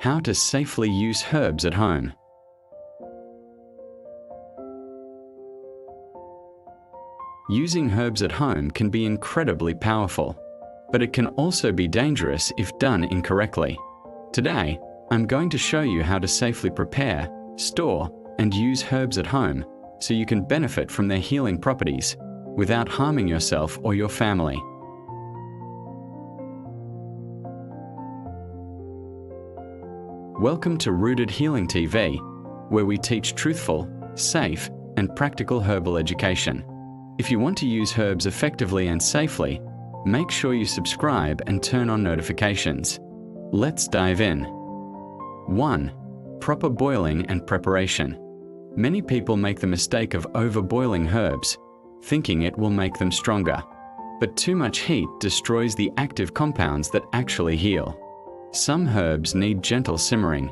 How to safely use herbs at home. Using herbs at home can be incredibly powerful, but it can also be dangerous if done incorrectly. Today, I'm going to show you how to safely prepare, store, and use herbs at home so you can benefit from their healing properties without harming yourself or your family. Welcome to Rooted Healing TV, where we teach truthful, safe, and practical herbal education. If you want to use herbs effectively and safely, make sure you subscribe and turn on notifications. Let's dive in. 1. Proper boiling and preparation. Many people make the mistake of overboiling herbs, thinking it will make them stronger. But too much heat destroys the active compounds that actually heal. Some herbs need gentle simmering.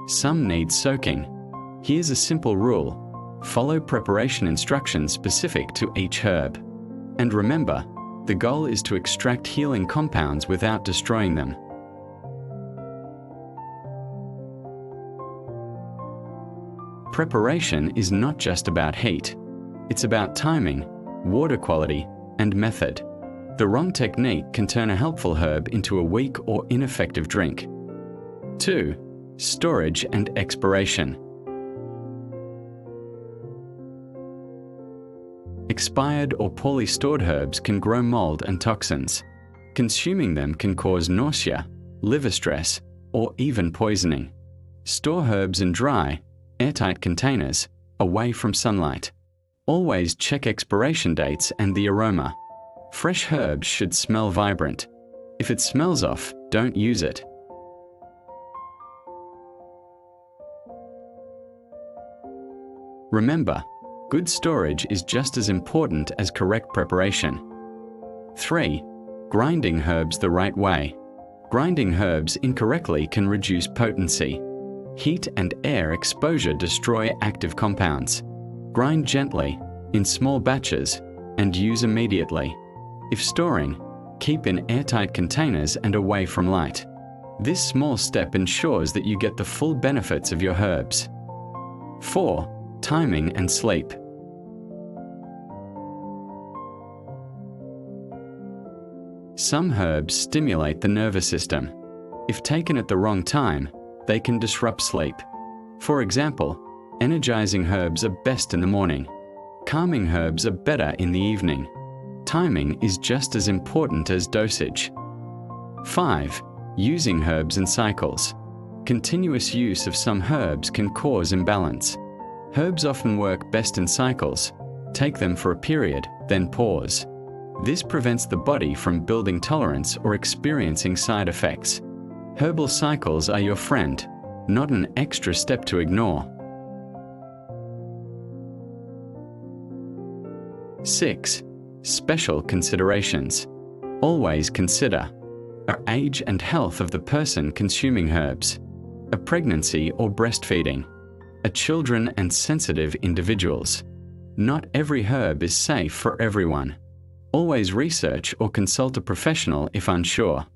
Some need soaking. Here's a simple rule. Follow preparation instructions specific to each herb. And remember, the goal is to extract healing compounds without destroying them. Preparation is not just about heat. It's about timing, water quality, and method. The wrong technique can turn a helpful herb into a weak or ineffective drink. 2. Storage and expiration. Expired or poorly stored herbs can grow mold and toxins. Consuming them can cause nausea, liver stress, or even poisoning. Store herbs in dry, airtight containers, away from sunlight. Always check expiration dates and the aroma. Fresh herbs should smell vibrant. If it smells off, don't use it. Remember, good storage is just as important as correct preparation. 3. Grinding herbs the right way. Grinding herbs incorrectly can reduce potency. Heat and air exposure destroy active compounds. Grind gently, in small batches, and use immediately. If storing, keep in airtight containers and away from light. This small step ensures that you get the full benefits of your herbs. 4. Timing and sleep. Some herbs stimulate the nervous system. If taken at the wrong time, they can disrupt sleep. For example, energizing herbs are best in the morning. Calming herbs are better in the evening. Timing is just as important as dosage. 5. Using herbs in cycles. Continuous use of some herbs can cause imbalance. Herbs often work best in cycles. Take them for a period, then pause. This prevents the body from building tolerance or experiencing side effects. Herbal cycles are your friend, not an extra step to ignore. 6. Special considerations. Always consider age and health of the person consuming herbs, a pregnancy or breastfeeding, children and sensitive individuals. Not every herb is safe for everyone. Always research or consult a professional if unsure.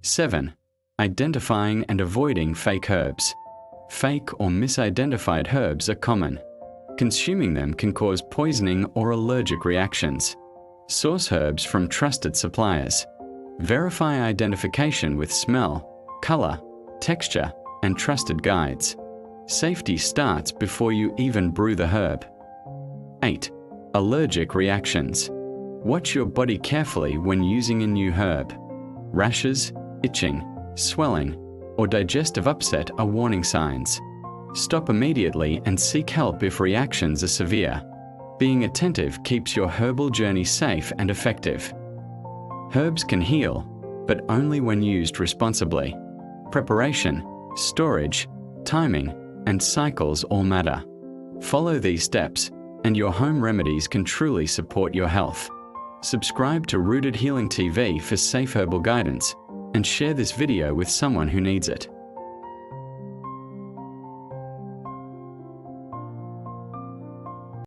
7. Identifying and avoiding fake herbs. Fake or misidentified herbs are common. Consuming them can cause poisoning or allergic reactions. Source herbs from trusted suppliers. Verify identification with smell, color, texture, and trusted guides. Safety starts before you even brew the herb. 8. Allergic reactions. Watch your body carefully when using a new herb. Rashes, itching, swelling, or digestive upset are warning signs. Stop immediately and seek help if reactions are severe. Being attentive keeps your herbal journey safe and effective. Herbs can heal, but only when used responsibly. Preparation, storage, timing, and cycles all matter. Follow these steps, and your home remedies can truly support your health. Subscribe to Rooted Healing TV for safe herbal guidance, and share this video with someone who needs it.